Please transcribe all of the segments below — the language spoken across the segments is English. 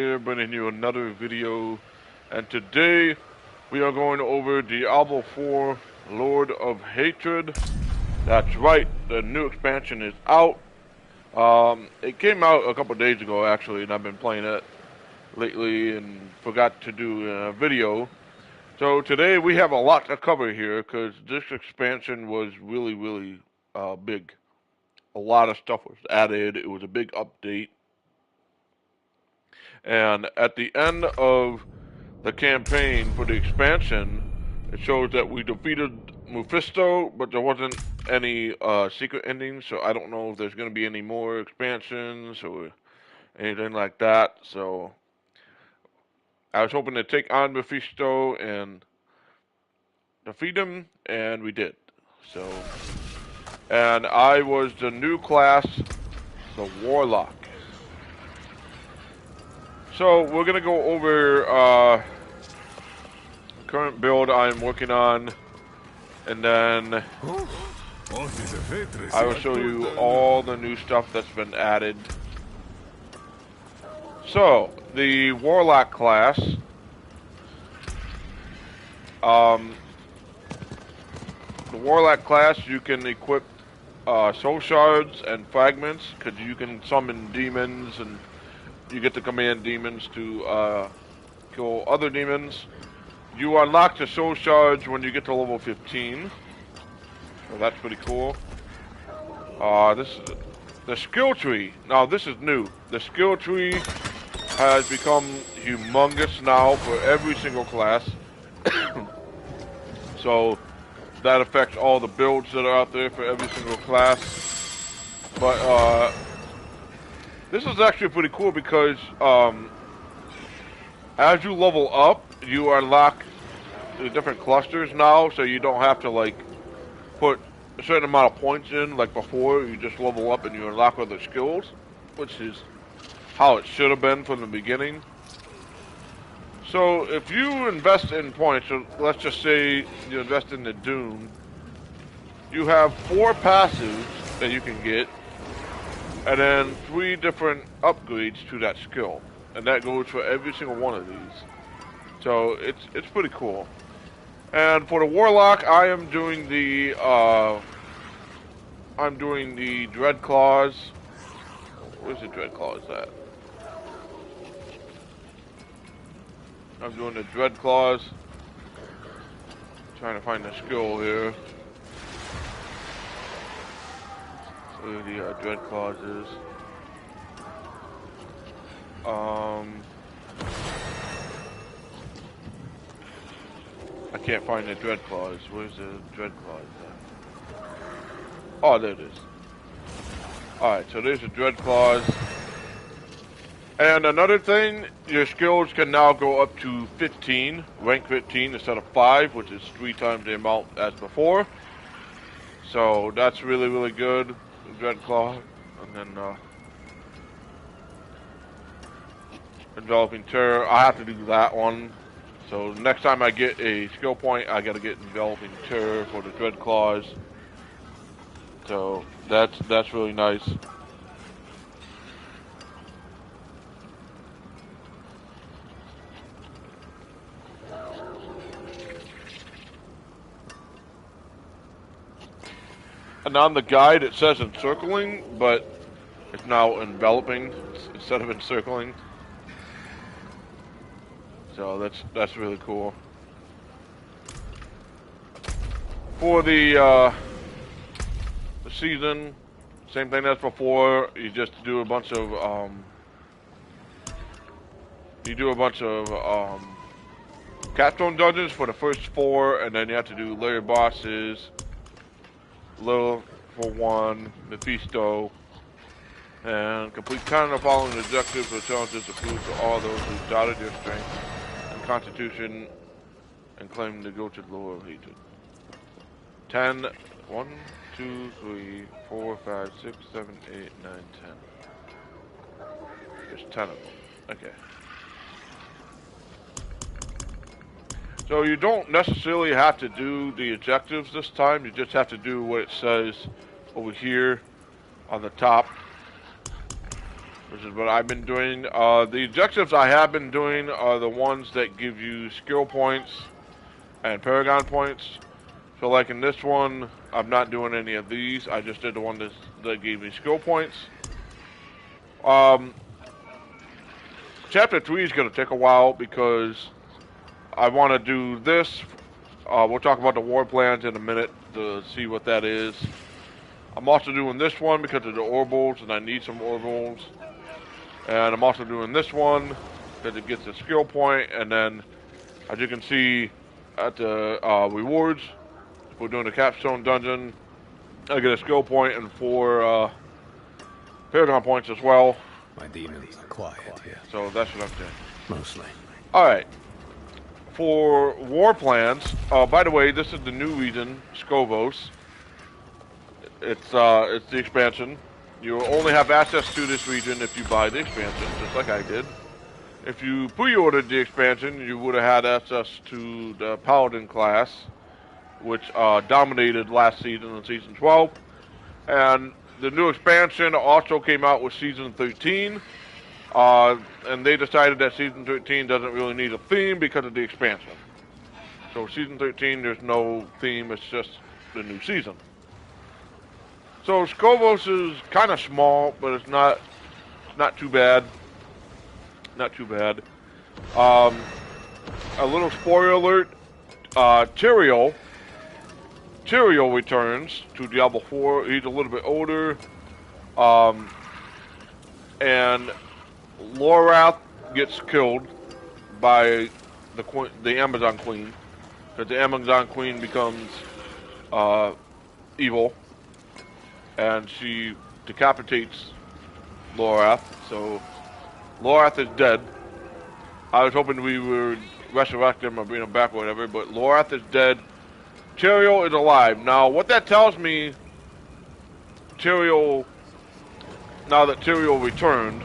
Here, bringing you another video, and today we are going over Diablo 4 Lord of Hatred. That's right, the new expansion is out. It came out a couple days ago actually, and I've been playing it lately and forgot to do a video. So today we have a lot to cover here because this expansion was really big. A lot of stuff was added. It was a big update. And at the end of the campaign for the expansion, it shows that we defeated Mephisto, but there wasn't any secret endings, so I don't know if there's going to be any more expansions or anything like that. So I was hoping to take on Mephisto and defeat him, and we did. So, and I was the new class, the Warlock. So we're gonna go over current build I'm working on, and then I will show you all the new stuff that's been added. So, the Warlock class, you can equip soul shards and fragments, because you can summon demons, and you get to command demons to kill other demons. You unlock the soul shards when you get to level 15. So that's pretty cool. This is the skill tree. Now this is new. The skill tree has become humongous now for every single class. So that affects all the builds that are out there for every single class. But this is actually pretty cool because as you level up, you unlock the different clusters now, so you don't have to like put a certain amount of points in like before. You just level up and you unlock other skills, which is how it should have been from the beginning. So if you invest in points, so let's just say you invest in the Doom, you have 4 passives that you can get, and then 3 different upgrades to that skill, and that goes for every single one of these. So it's pretty cool. And for the Warlock, I am doing the Dread Claws. Where's the Dread Claws at? I'm doing the Dread Claws. Trying to find the skill here. Where the Dread Claws is. I can't find the Dread Claws. Where's the Dread Claws at? Oh, there it is. Alright, so there's the Dread Claws. And another thing, your skills can now go up to 15, rank 15 instead of 5, which is 3 times the amount as before. So that's really good, the Dread Claw. And then Enveloping Terror, I have to do that one. So next time I get a skill point, I gotta get Enveloping Terror for the Dread Claws. So that's really nice. And on the guide it says encircling, but it's now enveloping instead of encircling. So that's really cool. For the season, same thing as before. You just do a bunch of capstone dungeons for the first 4, and then you have to do layer bosses. Level for 1, Mephisto, and complete 10 of the following objectives for challenges approved to all those who doubted your strength and constitution and claim to go to the Lord of Hatred. 10, 1, 2, 3, 4, 5, 6, 7, 8, 9, 10. There's 10 of them. Okay. So you don't necessarily have to do the objectives this time, you just have to do what it says over here on the top. This is what I've been doing. The objectives I have been doing are the ones that give you skill points and Paragon points. So like in this one, I'm not doing any of these. I just did the one that gave me skill points. Chapter 3 is going to take a while because I want to do this. We'll talk about the war plans in a minute to see what that is. I'm also doing this one because of the orbals, and I need some orbals. And I'm also doing this one because it gets a skill point. And then, as you can see at the rewards, if we're doing the capstone dungeon, I get a skill point and 4 Paragon points as well. My demons are quiet here. So that's what I'm doing. Mostly. Alright. For war plans, by the way, this is the new region, Skovos. It's the expansion. You will only have access to this region if you buy the expansion, just like I did. If you pre-ordered the expansion, you would have had access to the Paladin class, which dominated last season in Season 12. And the new expansion also came out with Season 13. And they decided that Season 13 doesn't really need a theme because of the expansion. So Season 13, there's no theme, it's just the new season. So Skovos is kind of small, but it's not too bad. Not too bad. A little spoiler alert. Tyrael returns to Diablo 4. He's a little bit older. And Lorath gets killed by the Amazon Queen. Because the Amazon Queen becomes evil. And she decapitates Lorath. So Lorath is dead. I was hoping we would resurrect him or bring him back or whatever, but Lorath is dead. Tyrael is alive. Now, what that tells me, now that Tyrael returned,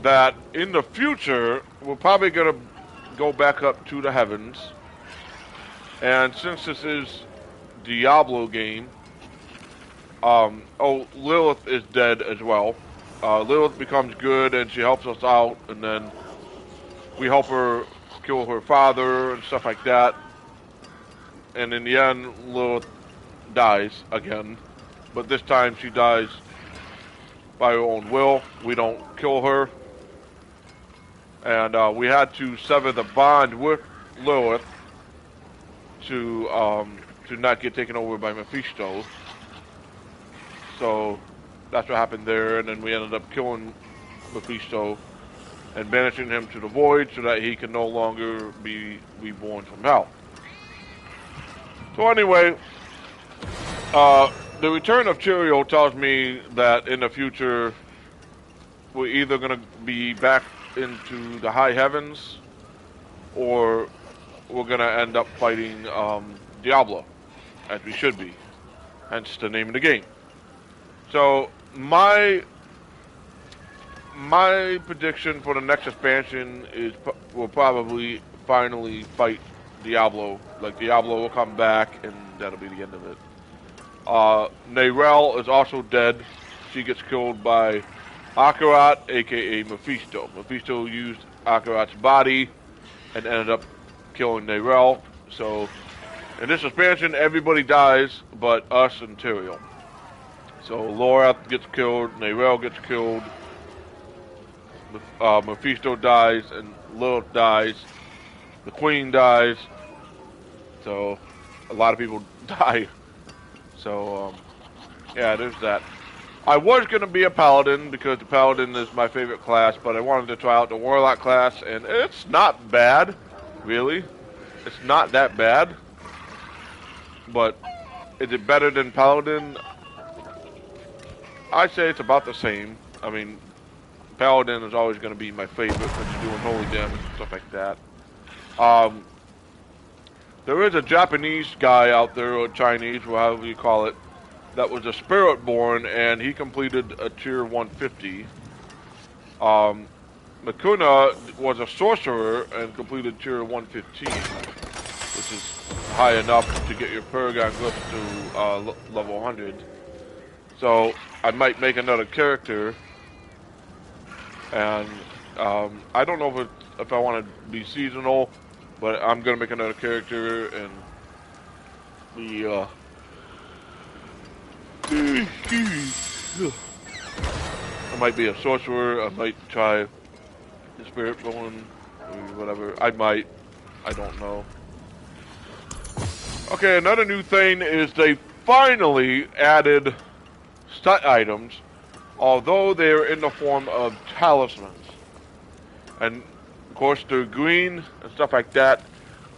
that in the future, we're probably going to go back up to the heavens. And since this is Diablo game, Lilith is dead as well. Lilith becomes good and she helps us out, and then we help her kill her father and stuff like that. And in the end, Lilith dies again. But this time she dies by her own will. We don't kill her. And we had to sever the bond with Lilith to not get taken over by Mephisto. So that's what happened there, and then we ended up killing Mephisto and banishing him to the void so that he can no longer be reborn from hell. So anyway, the return of Tyrael tells me that in the future we're either going to be back into the high heavens or we're going to end up fighting Diablo, as we should be, hence the name of the game. So my prediction for the next expansion is we'll probably finally fight Diablo. Like Diablo will come back and that'll be the end of it. Neyrelle is also dead. She gets killed by Akarat, aka Mephisto. Mephisto used Akarat's body and ended up killing Neyrelle. So in this expansion everybody dies but us and Tyrael. So Lorath gets killed, Neyrelle gets killed, Mephisto dies, and Lilith dies. The Queen dies. So a lot of people die. So yeah, there's that. I was going to be a Paladin because the Paladin is my favorite class, but I wanted to try out the Warlock class, and it's not bad, really. It's not that bad. But is it better than Paladin? I'd say it's about the same. I mean, Paladin is always going to be my favorite because you're doing holy damage and stuff like that. There is a Japanese guy out there, or Chinese, or however you call it, that was a Spirit Born, and he completed a tier 150. Makuna was a sorcerer and completed tier 115, which is high enough to get your Paragon Glyphs to level 100. So I might make another character And I don't know if I want to be seasonal, but I'm gonna make another character and be I might be a sorcerer. I might try the spirit bone or whatever. I might. I don't know. Okay, another new thing is they finally added stat items, although they're in the form of talismans. And of course they're green and stuff like that.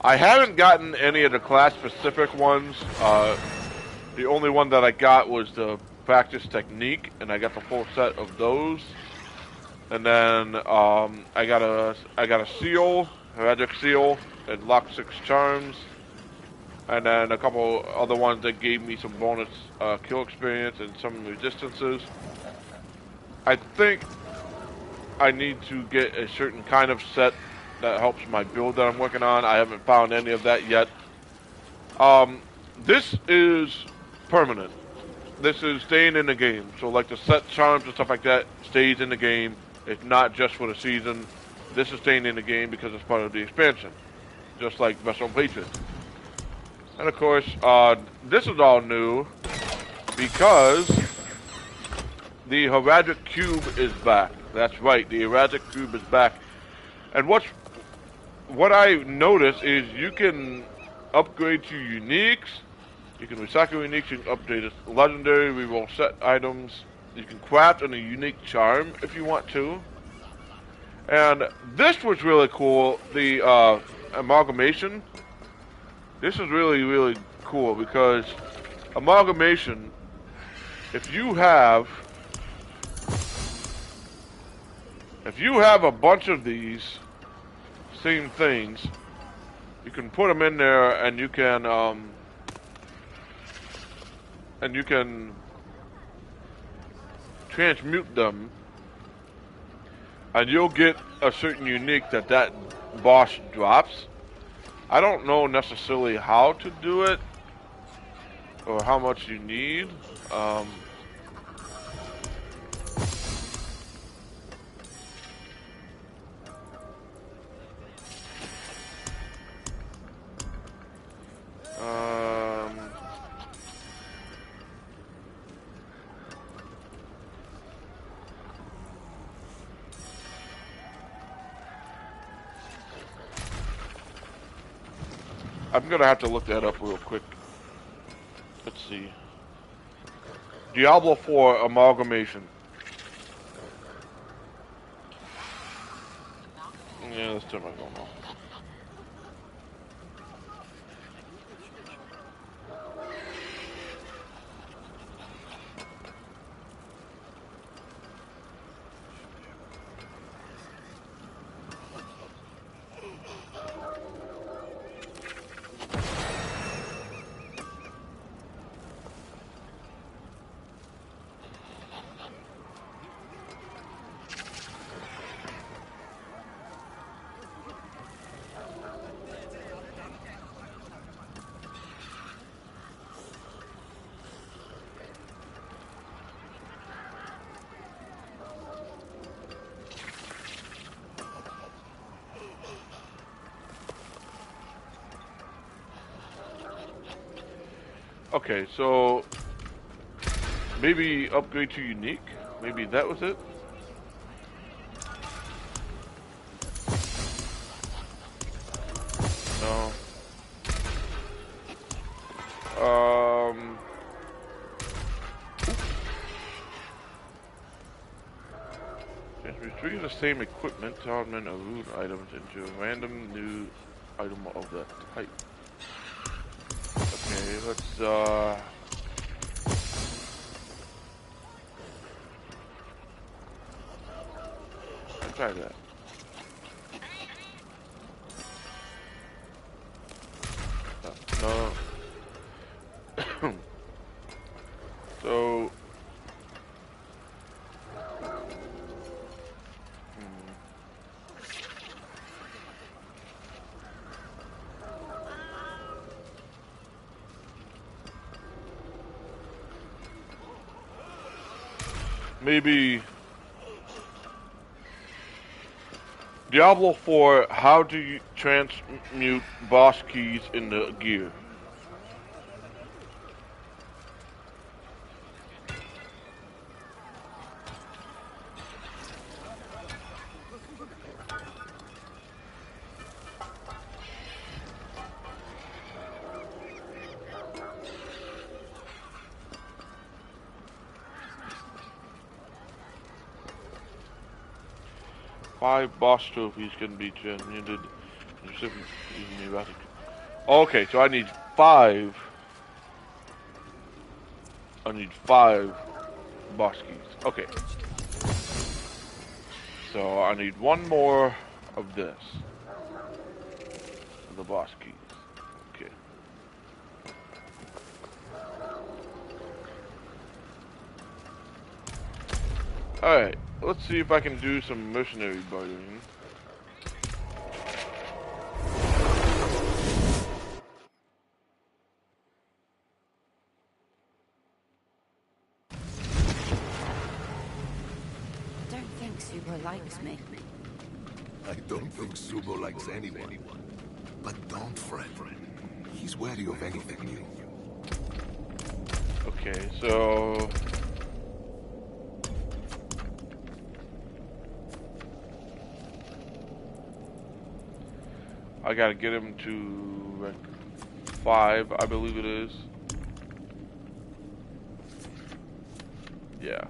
I haven't gotten any of the class specific ones. The only one that I got was the practice technique, and I got the full set of those. And then I got a seal, a magic seal, and lock 6 charms, and then a couple other ones that gave me some bonus kill experience and some resistances. I think I need to get a certain kind of set that helps my build that I'm working on. I haven't found any of that yet. This is permanent. This is staying in the game. So like the set charms and stuff like that stays in the game. It's not just for the season. This is staying in the game because it's part of the expansion. Just like Vessel Patriots. And of course, this is all new because the Heraldic Cube is back. That's right, the Heraldic Cube is back. And what I noticed is you can upgrade to uniques, you can recycle uniques, you can update legendary, reroll set items, you can craft a unique charm if you want to. And this was really cool, the amalgamation. This is really, really cool because amalgamation, if you have a bunch of these same things, you can put them in there and you can transmute them, and you'll get a certain unique that boss drops. I don't know necessarily how to do it or how much you need. I'm gonna have to look that up real quick. Let's see. Diablo 4 amalgamation. Yeah, let's turn my phone off. Okay, so maybe upgrade to unique? Maybe that was it? No. Retrieve the same equipment, talisman, or rune items into a random new item of that type. Okay, let's try that. No. So maybe Diablo 4, how do you transmute boss keys into gear? Five boss trophies can be transmuted. Okay, so I need five. I need five boss keys. Okay. So I need one more of this. The boss keys. Okay. Alright, let's see if I can do some mercenary bartering. Don't think Subo likes me. I don't think Subo likes anyone. But don't fret. He's wary of anything new. Okay, so... I gotta get him to rank 5, I believe it is. Yeah.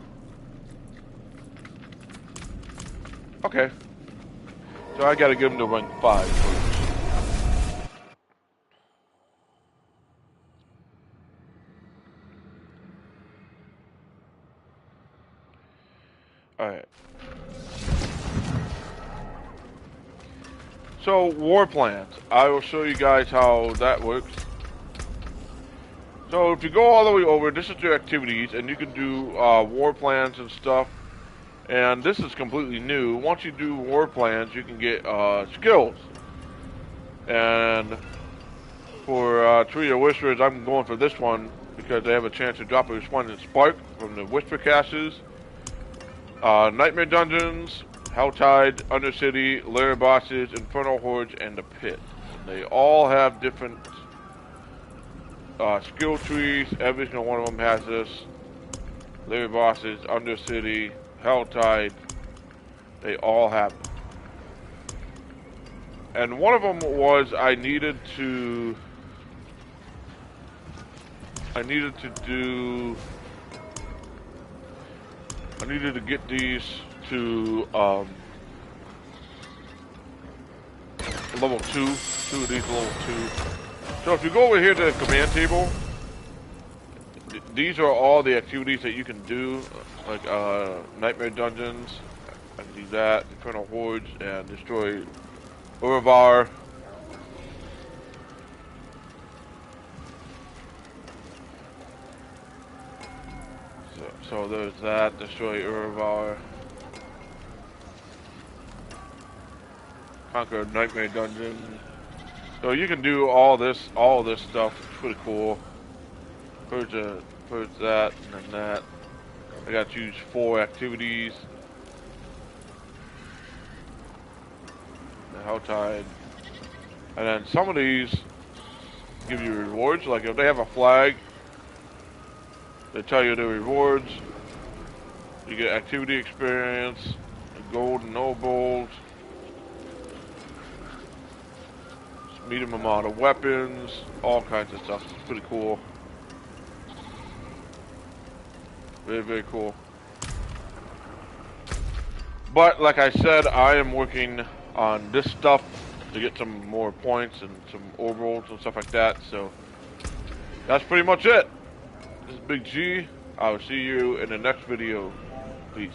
Okay. So I gotta get him to rank 5 first. Alright. So, war plans. I will show you guys how that works. So, if you go all the way over, this is your activities, and you can do war plans and stuff. And this is completely new. Once you do war plans, you can get skills. And for Tree of Whispers, I'm going for this one because they have a chance to drop a resplendent spark from the Whisper Caches. Nightmare Dungeons, Helltide, Undercity, Lair Bosses, Infernal Hordes, and the Pit. They all have different skill trees. Every single one of them has this. Lair Bosses, Undercity, Helltide, they all have it. And one of them was I needed to get these to level 2. 2 of these level 2. So if you go over here to the command table, these are all the activities that you can do, like Nightmare Dungeons. I can do that, Infernal Hordes, and destroy Uravar. So there's that, destroy Uravar. Conquer Nightmare Dungeon. So you can do all this stuff. It's pretty cool. Purge that, and then that. I gotta choose 4 activities. The Helltide. And then some of these give you rewards. Like if they have a flag, they tell you the rewards. You get activity experience, gold and nobles, medium amount of weapons, all kinds of stuff. It's pretty cool. Very, very cool. But like I said, I am working on this stuff to get some more points and some overalls and stuff like that. So that's pretty much it. This is Big G. I'll see you in the next video. Peace.